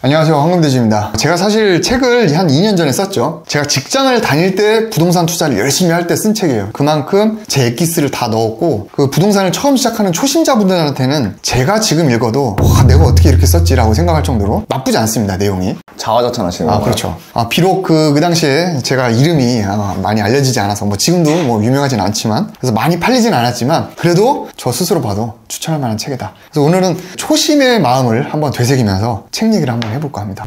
안녕하세요, 황금돼지입니다. 제가 사실 책을 한 2년 전에 썼죠. 제가 직장을 다닐 때 부동산 투자를 열심히 할 때 쓴 책이에요. 그만큼 제 엑기스를 다 넣었고, 그 부동산을 처음 시작하는 초심자분들한테는 제가 지금 읽어도 와, 내가 어떻게 이렇게 썼지라고 생각할 정도로 나쁘지 않습니다, 내용이. 자화자찬하시는 거예요? 그렇죠. 비록 그 당시에 제가 이름이 많이 알려지지 않아서 지금도 유명하진 않지만, 그래서 많이 팔리진 않았지만 그래도 저 스스로 봐도 추천할 만한 책이다. 그래서 오늘은 초심의 마음을 한번 되새기면서 책 얘기를 한번 해볼까 합니다.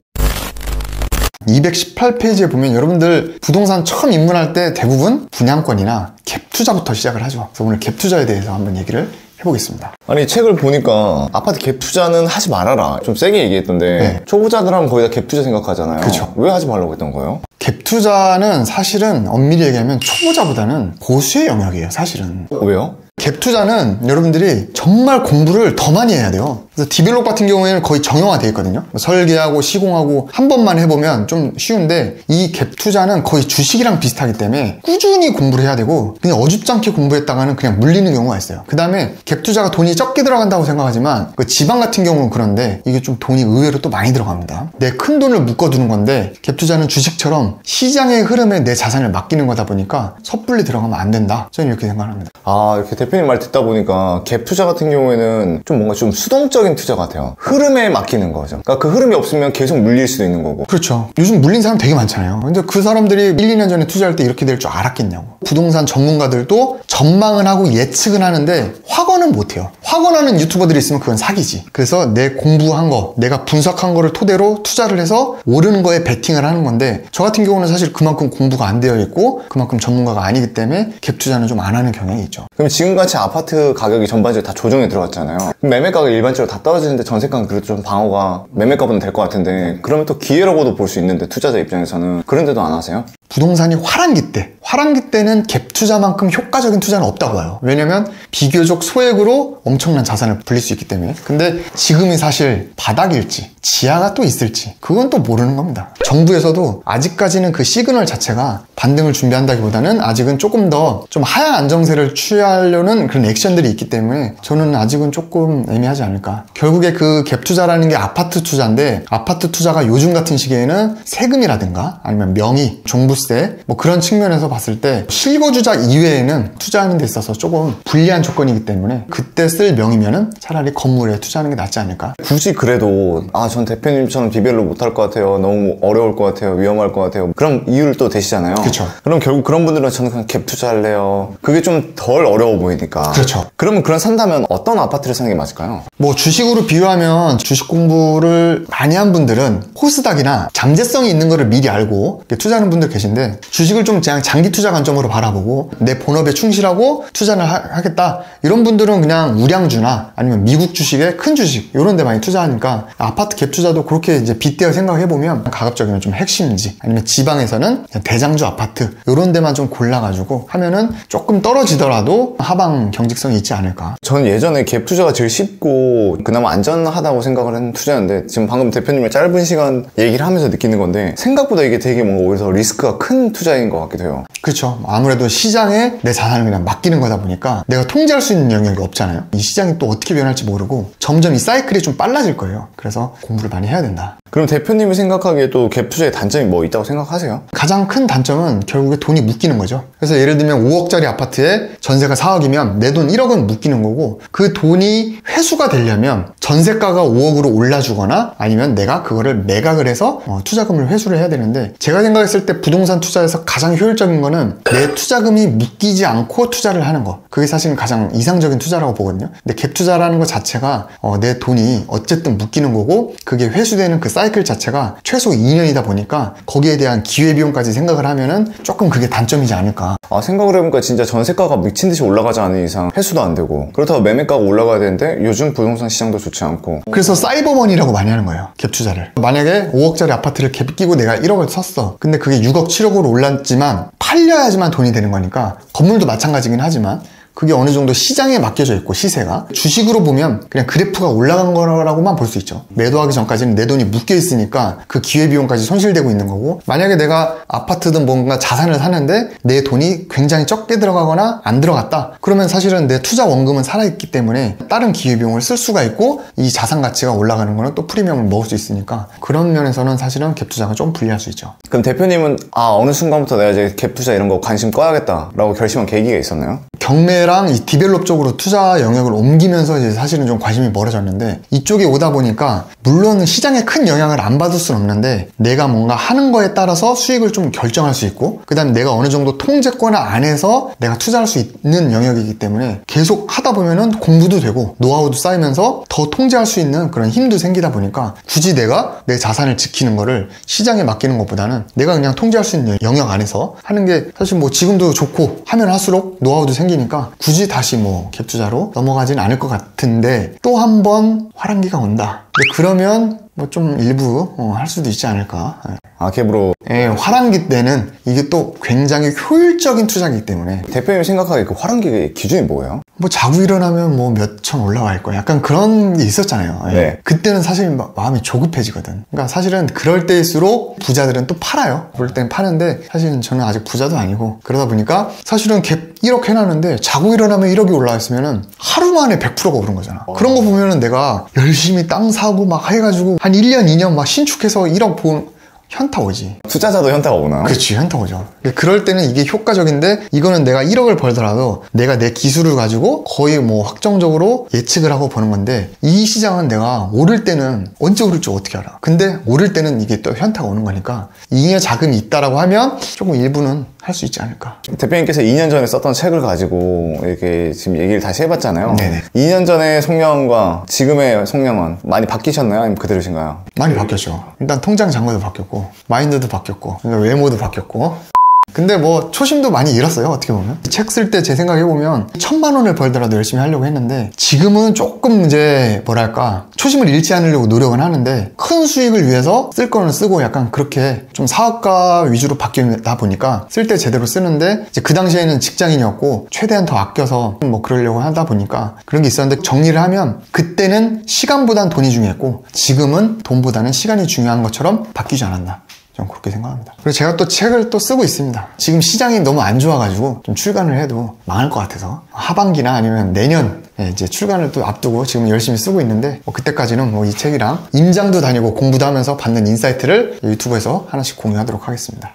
218페이지에 보면 여러분들 부동산 처음 입문할 때 대부분 분양권이나 갭 투자부터 시작을 하죠. 그래서 오늘 갭 투자에 대해서 한번 얘기를 해보겠습니다. 아니, 책을 보니까 아파트 갭 투자는 하지 말아라 좀 세게 얘기했던데, 네. 초보자들 하면 거의 다 갭 투자 생각하잖아요. 그렇죠. 왜 하지 말라고 했던 거예요? 갭 투자는 사실은 엄밀히 얘기하면 초보자보다는 고수의 영역이에요, 사실은. 왜요? 갭 투자는 여러분들이 정말 공부를 더 많이 해야 돼요. 그래서 디벨롭 같은 경우에는 거의 정형화되어 있거든요. 설계하고 시공하고 한 번만 해보면 좀 쉬운데, 이 갭 투자는 거의 주식이랑 비슷하기 때문에 꾸준히 공부를 해야 되고, 그냥 어줍잖게 공부했다가는 그냥 물리는 경우가 있어요. 그 다음에 갭 투자가 돈이 적게 들어간다고 생각하지만 그 지방 같은 경우는 그런데 이게 좀 돈이 의외로 또 많이 들어갑니다. 내 큰 돈을 묶어두는 건데, 갭 투자는 주식처럼 시장의 흐름에 내 자산을 맡기는 거다 보니까 섣불리 들어가면 안 된다, 저는 이렇게 생각합니다. 이렇게 대표님 말 듣다 보니까 갭 투자 같은 경우에는 좀 뭔가 좀 수동적인 투자 같아요. 흐름에 맡기는 거죠. 그러니까 그 흐름이 없으면 계속 물릴 수도 있는 거고. 그렇죠. 요즘 물린 사람 되게 많잖아요. 근데 그 사람들이 1, 2년 전에 투자할 때 이렇게 될 줄 알았겠냐고. 부동산 전문가들도 전망은 하고 예측은 하는데 확언은 못해요. 확언하는 유튜버들이 있으면 그건 사기지. 그래서 내 공부한 거, 내가 분석한 거를 토대로 투자를 해서 오르는 거에 베팅을 하는 건데, 저 같은 경우는 사실 그만큼 공부가 안 되어 있고 그만큼 전문가가 아니기 때문에 갭 투자는 좀 안 하는 경향이 있죠. 그럼 지금같이 아파트 가격이 전반적으로 다 조정에 들어갔잖아요. 매매가가 일반적으로 다 떨어지는데 전세가는 그래도 좀 방어가 매매가보다는 될 것 같은데, 그러면 또 기회라고도 볼 수 있는데 투자자 입장에서는 그런데도 안 하세요? 부동산이 화랑기 때는 갭 투자만큼 효과적인 투자는 없다고 봐요. 왜냐면 비교적 소액으로 엄청난 자산을 불릴 수 있기 때문에. 근데 지금이 사실 바닥일지 지하가 또 있을지 그건 또 모르는 겁니다. 정부에서도 아직까지는 그 시그널 자체가 반등을 준비한다기보다는 아직은 조금 더 좀 하향 안정세를 취하려는 그런 액션들이 있기 때문에 저는 아직은 조금 애매하지 않을까. 결국에 그 갭 투자라는 게 아파트 투자인데, 아파트 투자가 요즘 같은 시기에는 세금이라든가 아니면 명의, 종부세 그런 측면에서 봤을 때 실거주자 이외에는 투자하는 데 있어서 조금 불리한 조건이기 때문에 그때 쓸 명의면은 차라리 건물에 투자하는 게 낫지 않을까. 굳이 그래도 전 대표님처럼 비별로 못할 것 같아요, 너무 어려울 것 같아요, 위험할 것 같아요, 그럼 이유를 또 대시잖아요. 그렇죠. 그럼 결국 그런 분들은 저는 그냥 갭 투자할래요, 그게 좀 덜 어려워 보이니까. 그렇죠. 그러면 산다면 어떤 아파트를 사는 게 맞을까요? 주식으로 비유하면, 주식 공부를 많이 한 분들은 코스닥이나 잠재성이 있는 거를 미리 알고 투자하는 분들 계신데, 주식을 좀 그냥 장기 투자 관점으로 바라보고 내 본업에 충실하고 투자를 하겠다, 이런 분들은 그냥 우량주나 아니면 미국 주식에 큰 주식 이런 데 많이 투자하니까, 아파트 갭 투자도 그렇게 이제 빗대어 생각해보면 가급적이면 좀 핵심지, 아니면 지방에서는 그냥 대장주 아파트 이런 데만 좀 골라가지고 하면은 조금 떨어지더라도 하방 경직성이 있지 않을까. 저는 예전에 갭 투자가 제일 쉽고 그나마 안전하다고 생각을 했는 투자였는데, 지금 방금 대표님의 짧은 시간 얘기를 하면서 느끼는 건데, 생각보다 이게 되게 뭔가 오히려 리스크가 큰 투자인 것 같기도 해요. 그렇죠. 아무래도 시장에 내 자산을 그냥 맡기는 거다 보니까 내가 통제할 수 있는 영역이 없잖아요. 이 시장이 또 어떻게 변할지 모르고 점점 이 사이클이 좀 빨라질 거예요. 그래서 공부를 많이 해야 된다. 그럼 대표님이 생각하기에 또 갭 투자의 단점이 뭐 있다고 생각하세요? 가장 큰 단점은 결국에 돈이 묶이는 거죠. 그래서 예를 들면 5억짜리 아파트에 전세가 4억이면 내 돈 1억은 묶이는 거고, 그 돈이 회수가 되려면 전세가가 5억으로 올라주거나 아니면 내가 그거를 매각을 해서 투자금을 회수를 해야 되는데, 제가 생각했을 때 부동산 투자에서 가장 효율적인 거는 내 투자금이 묶이지 않고 투자를 하는 거, 그게 사실은 가장 이상적인 투자라고 보거든요. 근데 갭 투자라는 것 자체가 내 돈이 어쨌든 묶이는 거고, 그게 회수되는 그 사이클 자체가 최소 2년이다 보니까 거기에 대한 기회비용까지 생각을 하면은 조금 그게 단점이지 않을까. 생각을 해보니까 진짜 전세가가 미친듯이 올라가지 않은 이상 회수도 안 되고, 그렇다고 매매가가 올라가야 되는데 요즘 부동산 시장도 좋지 않고, 그래서 사이버머니라고 많이 하는 거예요, 갭 투자를. 만약에 5억짜리 아파트를 갭 끼고 내가 1억을 샀어. 근데 그게 6억 7억으로 올랐지만 팔려야지만 돈이 되는 거니까, 건물도 마찬가지긴 하지만 그게 어느 정도 시장에 맡겨져 있고 시세가 주식으로 보면 그냥 그래프가 올라간 거라고만 볼 수 있죠. 매도하기 전까지는 내 돈이 묶여 있으니까 그 기회비용까지 손실되고 있는 거고, 만약에 내가 아파트든 뭔가 자산을 사는데 내 돈이 굉장히 적게 들어가거나 안 들어갔다, 그러면 사실은 내 투자 원금은 살아있기 때문에 다른 기회비용을 쓸 수가 있고 이 자산 가치가 올라가는 거는 또 프리미엄을 먹을 수 있으니까 그런 면에서는 사실은 갭 투자가 좀 불리할 수 있죠. 그럼 대표님은 어느 순간부터 내가 이제 갭 투자 이런 거 관심 꺼야겠다라고 결심한 계기가 있었나요? 경매랑 이 디벨롭 쪽으로 투자 영역을 옮기면서 이제 사실은 좀 관심이 멀어졌는데, 이쪽에 오다 보니까 물론 시장에 큰 영향을 안 받을 수는 없는데 내가 뭔가 하는 거에 따라서 수익을 좀 결정할 수 있고, 그 다음에 내가 어느 정도 통제권 안에서 내가 투자할 수 있는 영역이기 때문에 계속 하다 보면은 공부도 되고 노하우도 쌓이면서 더 통제할 수 있는 그런 힘도 생기다 보니까 굳이 내가 내 자산을 지키는 거를 시장에 맡기는 것보다는 내가 그냥 통제할 수 있는 영역 안에서 하는 게 사실 뭐 지금도 좋고 하면 할수록 노하우도 생기니까 굳이 다시 뭐 갭 투자로 넘어가진 않을 것 같은데, 또 한 번 화랑기가 온다. 근데 그러면 뭐 좀 일부 할 수도 있지 않을까. 갭으로. 예, 화랑기 때는 이게 또 굉장히 효율적인 투자이기 때문에. 대표님 생각하기에 그 화랑기의 기준이 뭐예요? 뭐 자고 일어나면 뭐 몇천 올라갈 거야, 약간 그런 게 있었잖아요. 예. 네. 그때는 사실 마음이 조급해지거든. 그러니까 사실은 그럴 때일수록 부자들은 또 팔아요. 그럴 땐 파는데 사실은 저는 아직 부자도 아니고, 그러다 보니까 사실은 갭 1억 해놨는데 자고 일어나면 1억이 올라와 있으면은 하루 만에 100%가 오른 거잖아. 그런 거 보면은 내가 열심히 땅 사고 막 해가지고 한 1년 2년 막 신축해서 1억 본 현타 오지. 투자자도 현타가 오나요? 그렇지, 현타 오죠. 그럴 때는 이게 효과적인데, 이거는 내가 1억을 벌더라도 내가 내 기술을 가지고 거의 뭐 확정적으로 예측을 하고 버는 건데, 이 시장은 내가 오를 때는 언제 오를지 어떻게 알아. 근데 오를 때는 이게 또 현타가 오는 거니까 잉여 자금이 있다라고 하면 조금 일부는 할 수 있지 않을까. 대표님께서 2년 전에 썼던 책을 가지고 이렇게 지금 얘기를 다시 해봤잖아요. 네네. 2년 전의 송영환과 지금의 송영환 많이 바뀌셨나요? 아니면 그대로신가요? 많이 바뀌었죠. 일단 통장 잔고도 바뀌었고 마인드도 바뀌었고 그러니까 외모도 바뀌었고. 근데 뭐 초심도 많이 잃었어요, 어떻게 보면. 책 쓸 때 제 생각해보면 1000만 원을 벌더라도 열심히 하려고 했는데, 지금은 조금 이제 뭐랄까 초심을 잃지 않으려고 노력은 하는데, 큰 수익을 위해서 쓸 거는 쓰고 약간 그렇게 좀 사업가 위주로 바뀌다 보니까 쓸 때 제대로 쓰는데, 이제 그 당시에는 직장인이었고 최대한 더 아껴서 뭐 그러려고 하다 보니까 그런 게 있었는데, 정리를 하면 그때는 시간보단 돈이 중요했고 지금은 돈보다는 시간이 중요한 것처럼 바뀌지 않았나, 좀 그렇게 생각합니다. 그리고 제가 또 책을 또 쓰고 있습니다. 지금 시장이 너무 안 좋아가지고 좀 출간을 해도 망할 것 같아서 하반기나 아니면 내년 이제 출간을 또 앞두고 지금 열심히 쓰고 있는데, 그때까지는 뭐 이 책이랑 임장도 다니고 공부도 하면서 받는 인사이트를 유튜브에서 하나씩 공유하도록 하겠습니다.